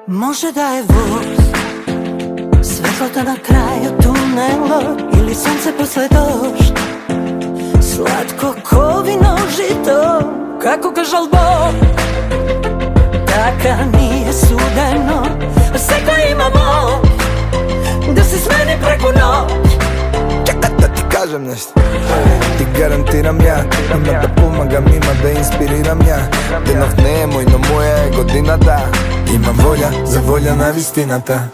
Može da je voz svetlota na kraju tunela ili sunce posle dožd, slatko ko vino žito, kako ga žal Bog. Taka nije sudeno, sve ko ima moć da se smeni preko noć. Čekaj da ti kažem nešto, ti garantiram ja, ima da pomagam, ima da inspiriram ja. Denok nemoj, no moja je godina da imam volja za volja na vistinata.